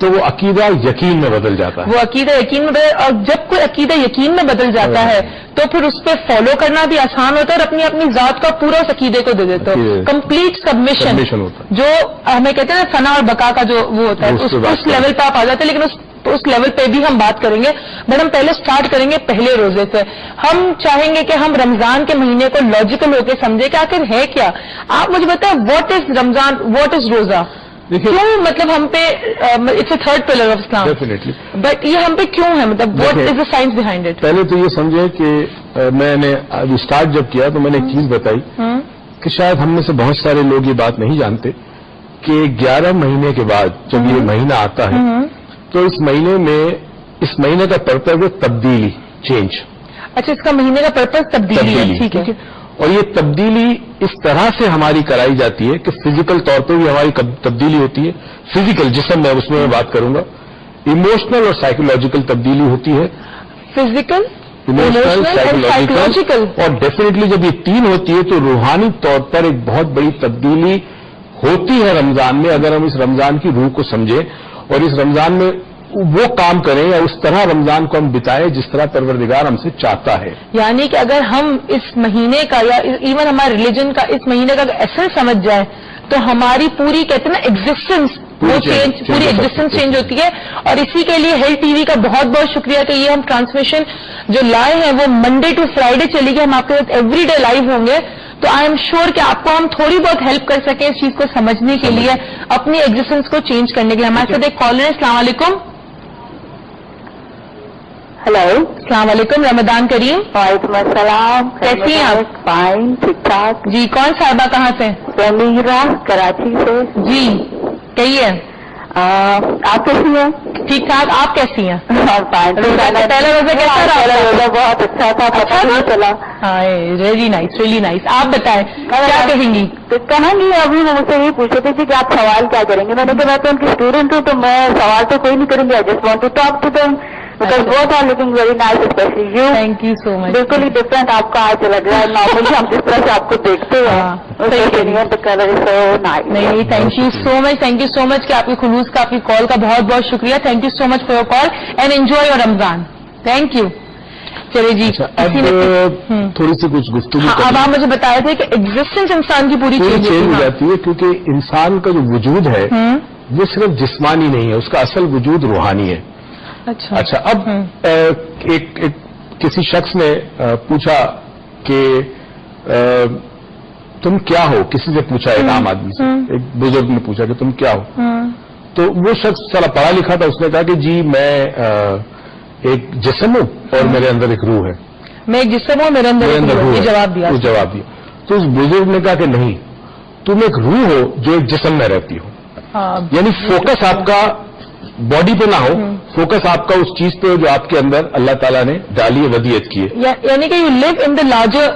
تو وہ عقیدہ یقین میں بدل جاتا ہے. وہ عقیدہ یقین میں بدل، اور جب کوئی عقیدہ یقین میں بدل جاتا ہے تو پھر اس پہ فالو کرنا بھی آسان ہوتا ہے اور اپنی ذات کا پورا اس عقیدے کو دے دیتا ہے. کمپلیٹ سبمیشن ہوتا ہے، جو ہمیں کہتے ہیں نا فنا اور بقا کا جو وہ ہوتا ہے، اس لیول پہ آپ آ جاتے ہیں. لیکن اس لیول پہ بھی ہم بات کریں گے، بٹ ہم پہلے سٹارٹ کریں گے پہلے روزے سے. ہم چاہیں گے کہ ہم رمضان کے مہینے کو لاجیکل ہو کے سمجھیں کہ آخر ہے کیا. آپ مجھے بتائیں what is Ramzan, what is روزہ، کیوں مطلب ہم پہ it's a third pillar of Islam, definitely, but یہ ہم پہ کیوں ہے، مطلب what is the science behind it? پہلے تو یہ سمجھے کہ میں نے ابھی اسٹارٹ جب کیا تو میں نے ایک چیز بتائی کہ شاید ہم میں سے بہت سارے لوگ یہ بات نہیں جانتے کہ 11 مہینے کے بعد جب یہ مہینہ آتا ہے تو اس مہینے کا پرپز ہے تبدیلی، چینج. اچھا، اس کا مہینے کا پرپز تبدیلی ہے، ٹھیک ہے. اور یہ تبدیلی اس طرح سے ہماری کرائی جاتی ہے کہ فزیکل طور پہ بھی ہماری تبدیلی ہوتی ہے، فزیکل جسم میں، اس میں بات کروں گا. ایموشنل اور سائیکولوجیکل تبدیلی ہوتی ہے، فزیکل، ایموشنل، سائیکولوجیکل، اور ڈیفینیٹلی جب یہ تین ہوتی ہے تو روحانی طور پر ایک بہت بڑی تبدیلی ہوتی ہے رمضان میں. اگر ہم اس رمضان کی روح کو سمجھیں اور اس رمضان میں وہ کام کریں یا اس طرح رمضان کو ہم بتائیں جس طرح پروردگار ہم سے چاہتا ہے. یعنی کہ اگر ہم اس مہینے کا یا ایون ہمارے ریلیجن کا اس مہینے کا ایسنس سمجھ جائیں تو ہماری پوری کہتے ہیں نا ایگزسٹنس، وہ پوری ایگزسٹنس چینج ہوتی ہے. اور اسی کے لیے ہیلتھ ٹی وی کا بہت بہت شکریہ کہ یہ ہم ٹرانسمیشن جو لائے ہیں وہ منڈے ٹو فرائیڈے چلی گئی. ہم آپ کے ساتھ ایوری ڈے لائیو ہوں گے تو آئی ایم شیور کہ آپ کو ہم تھوڑی بہت ہیلپ کر سکیں اس چیز کو سمجھنے کے لیے، اپنی ایگزسٹنس کو چینج کرنے کے لیے. ہمارے ساتھ ایک کالر ہے. السلام علیکم. ہلو، السلام علیکم، رمضان کریم. وعلیکم السلام. کیسی ہیں آپ؟ فائن، ٹھیک ٹھاک. جی، کون صاحبہ کہاں سے؟ سمیرہ، کراچی سے. جی کہیے. آپ کیسی ہیں؟ ٹھیک ٹھاک، آپ کیسی ہیں؟ فائن. پہلا روزہ کیسا رہا؟ پہلا روزہ بہت اچھا تھا، پتہ نہیں چلا. Really nice, really nice. آپ بتائیں کیا کہیں گی؟ کہاں نہیں، ابھی وہ مجھ سے یہ پوچھے تھے کہ آپ سوال کیا کریں گے. میں نے کہا میں تو ان کی اسٹوڈنٹ ہوں تو میں سوال تو کوئی نہیں کروں گی. I just want to talk to them because both are looking very nice, especially you. Thank you so much. بالکل ہی ڈفرینٹ آپ کا آج لگ رہا ہے. نارملی ہم جس طرح سے آپ کو دیکھتے ہیں نہیں، thank you so much, thank you so much کہ آپ کی خلوص کا، آپ کی کال کا بہت بہت شکریہ. Thank you so much for your call and enjoy your Ramzan. Thank you. چلیے جی، اب تھوڑی سی کچھ گفتگو. اب آپ مجھے بتا رہے تھے کہ ایگزسٹنس انسان کی پوری چینج ہو جاتی ہے کیونکہ انسان کا جو وجود ہے وہ صرف جسمانی نہیں ہے، اس کا اصل وجود روحانی ہے. اچھا، اب کسی شخص نے پوچھا کہ تم کیا ہو، کسی سے پوچھا، ایک عام آدمی سے، ایک بزرگ نے پوچھا کہ تم کیا ہو. تو وہ شخص چلا پڑھا لکھا تھا، اس نے کہا کہ جی میں ایک جسم ہوں اور میرے اندر ایک روح ہے. میں ایک جسم ہوں، میرے اندر روح ہے. جواب دیا. تو اس بزرگ نے کہا کہ نہیں، تم ایک روح ہو جو ایک جسم میں رہتی ہو. یعنی فوکس آپ کا باڈی پہ نہ ہو، فوکس آپ کا اس چیز پہ ہو جو آپ کے اندر اللہ تعالیٰ نے ڈالی ہے، ودیت کی ہے. یعنی کہ you live in the larger.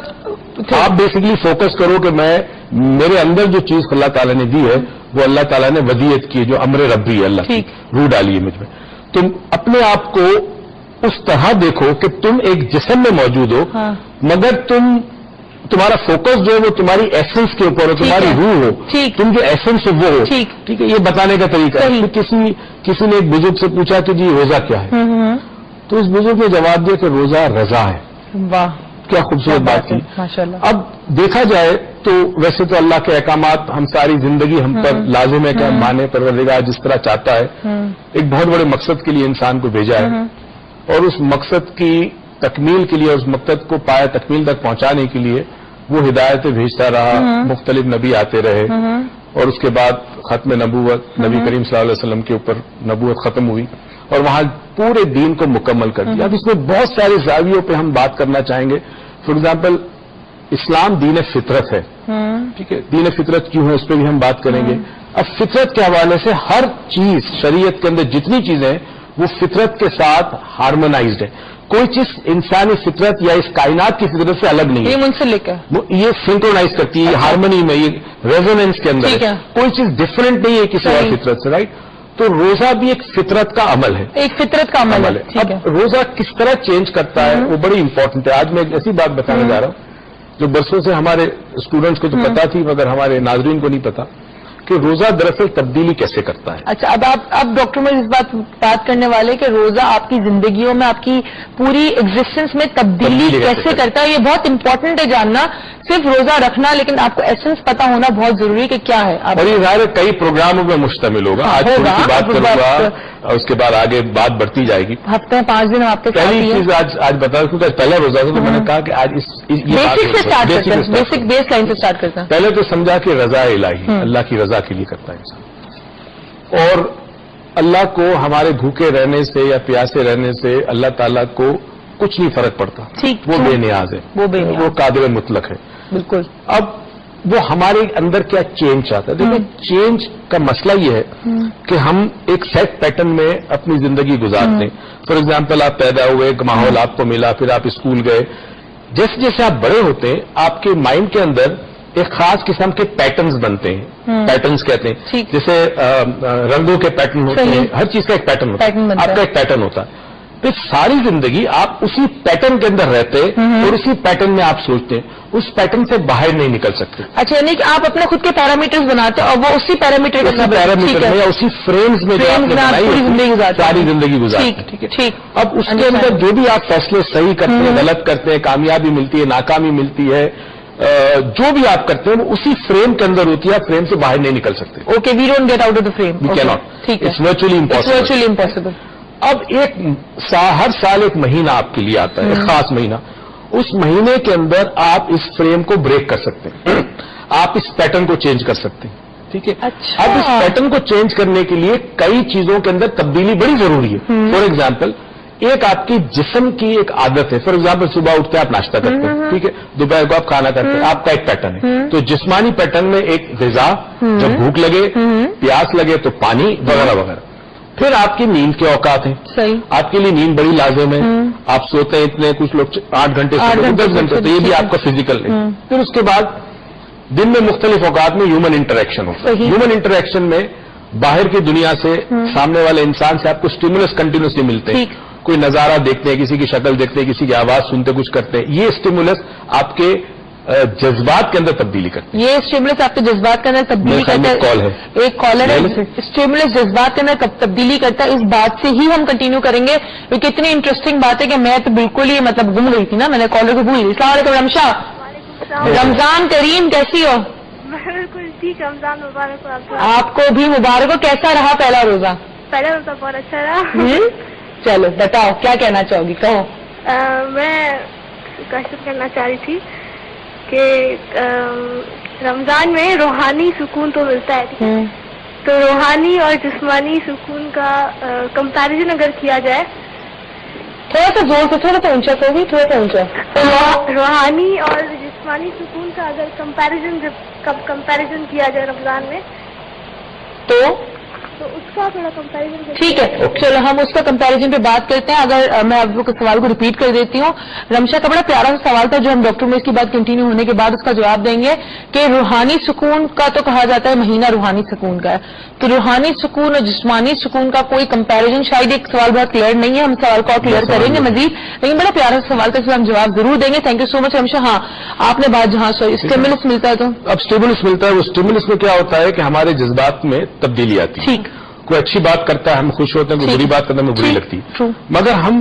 آپ بیسکلی فوکس کرو کہ میرے اندر جو چیز اللہ تعالیٰ نے دی ہے وہ اللہ تعالیٰ نے ودیت کی ہے، جو امر ربی ہے، اللہ کی روح ڈالی ہے مجھ میں. تم اپنے آپ کو اس طرح دیکھو کہ تم ایک جسم میں موجود ہو، مگر تمہارا فوکس جو ہے وہ تمہاری ایسنس کے اوپر ہو، تمہاری روح ہو، تم جو ایسنس ہے وہ ہو. ٹھیک ہے، یہ بتانے کا طریقہ ہے. کسی نے ایک بزرگ سے پوچھا کہ جی روزہ کیا ہے، تو اس بزرگ نے جواب دیا کہ روزہ رضا ہے. واہ، کیا خوبصورت بات کی. ماشاءاللہ. اب دیکھا جائے تو ویسے تو اللہ کے احکامات ہم ساری زندگی ہم پر لازم ہے کہ ہم مانے، پروردگار جس طرح چاہتا ہے. ایک بہت بڑے مقصد کے لیے انسان کو بھیجا ہے اور اس مقصد کی تکمیل کے لیے، اس مقصد کو پایا تکمیل تک پہنچانے کے لیے وہ ہدایتیں بھیجتا رہا، مختلف نبی آتے رہے اور اس کے بعد ختم نبوت، نبی کریم صلی اللہ علیہ وسلم کے اوپر نبوت ختم ہوئی اور وہاں پورے دین کو مکمل کر دیا. اب اس میں بہت سارے زاویوں پہ ہم بات کرنا چاہیں گے. فار ایگزامپل اسلام دین فطرت ہے، ٹھیک ہے، دین فطرت کیوں ہے اس پہ بھی ہم بات کریں گے. اب فطرت کے حوالے سے ہر چیز شریعت کے اندر جتنی چیزیں ہیں وہ فطرت کے ساتھ ہارمونائزڈ ہے. کوئی چیز انسانی فطرت یا اس کائنات کی فطرت سے الگ نہیں ہے، یہ منسلک ہے، یہ سنکرونائز کرتی ہے، ہارمونی میں، یہ ریزوننس کے اندر ہے. کوئی چیز ڈفرنٹ نہیں ہے کسی اور فطرت سے، رائٹ. تو روزہ بھی ایک فطرت کا عمل ہے، ایک فطرت کا عمل ہے. اب روزہ کس طرح چینج کرتا ہے وہ بڑی امپورٹنٹ ہے. آج میں ایک ایسی بات بتانے جا رہا ہوں جو برسوں سے ہمارے اسٹوڈنٹس کو تو پتا تھی مگر ہمارے ناظرین کو نہیں پتا کہ روزہ دراصل تبدیلی کیسے کرتا ہے. اچھا، اب ڈاکٹر میں اس بات کرنے والے کہ روزہ آپ کی زندگیوں میں، آپ کی پوری ایگزسٹنس میں تبدیلی کیسے کرتا ہے. یہ بہت امپورٹنٹ ہے جاننا، صرف روزہ رکھنا، لیکن آپ کو ایسنس پتا ہونا بہت ضروری ہے کہ کیا ہے. اور یہ ظاہر کئی پروگراموں میں مشتمل ہوگا. آج تھوڑی سی بات کروں گا اور اس کے بعد آگے بات بڑھتی جائے گی. ہفتے میں 5 دن آپ کے پہلی چیز آج بتا دوں کہ پہلا روزہ تھا تو میں نے کہا کہ آج بیسک سے اسٹارٹ کرتے ہیں، بیسک بیس لائن سے اسٹارٹ کرتے ہیں. پہلے تو سمجھا کہ رضا الہی، اللہ کی رضا کے لیے کرتا ہے انسان. اور اللہ کو ہمارے بھوکے رہنے سے یا پیاسے رہنے سے اللہ تعالیٰ کو کچھ نہیں فرق پڑتا. وہ بے نیاز ہے، وہ قادر مطلق ہے. بالکل. اب وہ ہمارے اندر کیا چینج چاہتا ہے. دیکھیں چینج کا مسئلہ یہ ہے کہ ہم ایک سیٹ پیٹرن میں اپنی زندگی گزارتے ہیں. فار ایگزامپل آپ پیدا ہوئے، ایک ماحول آپ کو ملا، پھر آپ اسکول گئے. جیسے جیسے آپ بڑے ہوتے ہیں آپ کے مائنڈ کے اندر ایک خاص قسم کے پیٹرنز بنتے ہیں. پیٹرنز کہتے ہیں جیسے رنگوں کے پیٹرن ہوتے ہیں، ہر چیز کا ایک پیٹرن ہوتا ہے. آپ کا ایک پیٹرن ہوتا ہے. پھر ساری زندگی آپ اسی پیٹرن کے اندر رہتے اور اسی پیٹرن میں آپ سوچتے ہیں، اس پیٹرن سے باہر نہیں نکل سکتے. اچھا، یعنی کہ آپ اپنے خود کے پیرامیٹرز بناتے ہیں اور وہ اسی پیرامیٹر میں یا اسی فریمز میں ساری زندگی گزارتے ہیں. اب اس کے اندر جو بھی آپ فیصلے صحیح کرتے ہیں، غلط کرتے ہیں، کامیابی ملتی ہے، ناکامی ملتی ہے، جو بھی آپ کرتے ہیں وہ اسی فریم کے اندر ہوتی ہے. آپ فریم سے باہر نہیں نکل سکتے. Okay, we don't get out of the frame. We can not. It's virtually impossible. اب ہر سال ایک مہینہ آپ کے لیے آتا ہے، ایک خاص مہینہ. اس مہینے کے اندر آپ اس فریم کو بریک کر سکتے ہیں، آپ اس پیٹرن کو چینج کر سکتے ہیں. ٹھیک ہے. اب اس پیٹرن کو چینج کرنے کے لیے کئی چیزوں کے اندر تبدیلی بڑی ضروری ہے. فار ایگزامپل ایک آپ کی جسم کی ایک عادت ہے. فار ایگزامپل صبح اٹھتے آپ ناشتہ کرتے ہیں، ٹھیک ہے، دوپہر کو آپ کھانا کرتے ہیں، آپ کا ایک پیٹرن ہے. تو جسمانی پیٹرن میں ایک غذا، جب بھوک لگے، پیاس لگے تو پانی وغیرہ وغیرہ. پھر آپ کی نیند کے اوقات ہیں. صحیح. آپ کے لیے نیند بڑی لازم ہے. آپ سوتے ہیں اتنے، کچھ لوگ 8 گھنٹے 10 گھنٹے، تو یہ بھی آپ کا فزیکل ہے. پھر اس کے بعد دن میں مختلف اوقات میں ہیومن انٹریکشن ہوتا ہے. ہیومن انٹریکشن میں باہر کی دنیا سے، سامنے والے انسان سے آپ کو اسٹیمولس کنٹینیوسلی ملتے ہیں. کوئی نظارہ دیکھتے ہیں، کسی کی شکل دیکھتے ہیں، کسی کی آواز سنتے، کچھ کرتے ہیں. یہ اسٹیمولس آپ کے جذبات کے اندر تبدیلی کرتے ہیں. یہ اسٹیمولس آپ کے جذبات کے اندر تبدیلی کرتا ہے. ایک کالر ہے، اسٹیمولس جذبات کے اندر تبدیلی کرتا ہے. اس بات سے ہی ہم کنٹینیو کریں گے کیونکہ اتنی انٹرسٹنگ بات ہے کہ میں تو بالکل ہی گم گئی تھی نا، میں نے کالر کو بھول گئی. السلام علیکم رمشا. رمضان کریم، کیسی ہو؟ بالکل ٹھیک. رمضان مبارک ہو. آپ کو بھی مبارک ہو. کیسا رہا پہلا روزہ؟ پہلا روزہ بہت اچھا رہا. چلو بتاؤ کیا کہنا چاہو گی، کہو. میں کوشش کرنا چاہ رہی تھی کہ رمضان میں روحانی سکون تو ملتا ہے، تو روحانی اور جسمانی سکون کا کمپیریزن اگر کیا جائے، تھوڑا سا زور سے، تھوڑا سا اونچا تو بھی، تھوڑا سا اونچا. روحانی اور جسمانی سکون کا اگر کمپیریزن کیا جائے رمضان میں تو اس کا تھوڑا کمپیریزن. ٹھیک ہے، چلو ہم اس کا کمپیریزن پہ بات کرتے ہیں. اگر میں آپ کو سوال کو ریپیٹ کر دیتی ہوں. رمشا کا بڑا پیارا سا سوال تھا جو ہم ڈاکٹر میں اس کی بات کنٹینیو ہونے کے بعد اس کا جواب دیں گے کہ روحانی سکون کا تو کہا جاتا ہے مہینہ روحانی سکون کا ہے، تو روحانی سکون اور جسمانی سکون کا کوئی کمپیریزن، شاید ایک سوال بہت کلیئر نہیں ہے، ہم سوال کو کلیئر کریں گے مزید، لیکن بڑا پیارا سا سوال تھا اس میں ہم جواب ضرور دیں گے. تھینک یو سو مچ رمشا. ہاں آپ نے بات جہاں اسٹیمولس ملتا ہے، تو اب اسٹیمولس ملتا ہے. وہ اسٹیمولس میں کیا ہوتا ہے کہ ہمارے جذبات میں تبدیلی آتی ہے. ٹھیک. کوئی اچھی بات کرتا ہے ہم خوش ہوتے ہیں، کوئی بری بات کرتا ہے ہمیں بری لگتی ہے. مگر ہم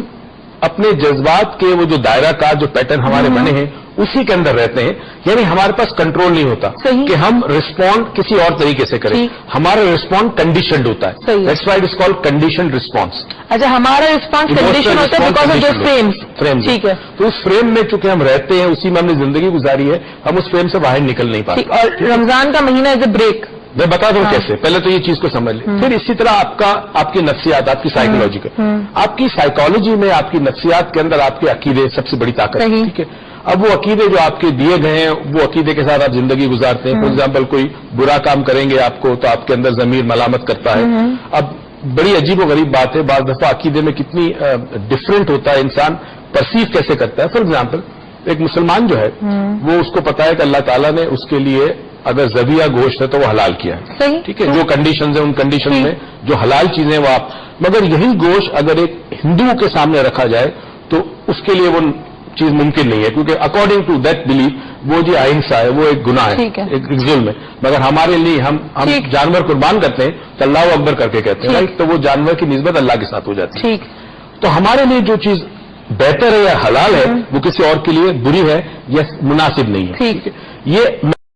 اپنے جذبات کے وہ جو دائرہ کار جو پیٹرن ہمارے بنے ہیں اسی کے اندر رہتے ہیں. یعنی ہمارے پاس کنٹرول نہیں ہوتا کہ ہم رسپونڈ کسی اور طریقے سے کریں. ہمارا رسپونڈ کنڈیشنڈ ہوتا ہے. That's why it is called conditioned response. اچھا، ہمارا رسپانس کنڈیشن ہوتا ہے بیکاز آف دوز فریمز. ٹھیک ہے. تو اس فریم میں چونکہ ہم رہتے ہیں، اسی میں ہم نے زندگی گزاری ہے، ہم اس فریم سے باہر نکل نہیں پاتے. اور رمضان کا مہینہ از اے بریک. میں بتا دوں کیسے. پہلے تو یہ چیز کو سمجھ لیں. پھر اسی طرح آپ کی نفسیات، آپ کی سائیکولوجی کا، آپ کی سائیکالوجی میں، آپ کی نفسیات کے اندر آپ کے عقیدے سب سے بڑی طاقت ہے. ٹھیک ہے. اب وہ عقیدے جو آپ کے دیے گئے ہیں، وہ عقیدے کے ساتھ آپ زندگی گزارتے ہیں. فار ایگزامپل کوئی برا کام کریں گے آپ کو تو آپ کے اندر ضمیر ملامت کرتا ہے. اب بڑی عجیب و غریب بات ہے، بعض دفعہ عقیدے میں کتنی ڈفرینٹ ہوتا ہے، انسان پرسیو کیسے کرتا ہے. فار ایگزامپل ایک مسلمان جو ہے وہ اس کو پتا ہے کہ اللہ تعالیٰ نے اس کے لیے اگر ذبیحہ گوشت ہے تو وہ حلال کیا ہے. ٹھیک ہے. جو کنڈیشنز ہیں ان کنڈیشن میں جو حلال چیزیں وہ آپ، مگر یہی گوشت اگر ایک ہندو کے سامنے رکھا جائے تو اس کے لیے وہ چیز ممکن نہیں ہے، کیونکہ اکارڈنگ ٹو دیٹ بلیف وہ جو اہنسا ہے وہ ایک گناہ ہے، ایک ظلم ہے. مگر ہمارے لیے ہم جانور قربان کرتے ہیں تو اللہ اکبر کر کے کہتے ہیں، تو وہ جانور کی نسبت اللہ کے ساتھ ہو جاتی ہے. تو ہمارے لیے جو چیز بہتر ہے یا حلال ہے وہ کسی اور کے لیے بری ہے یا مناسب نہیں ہے. یہ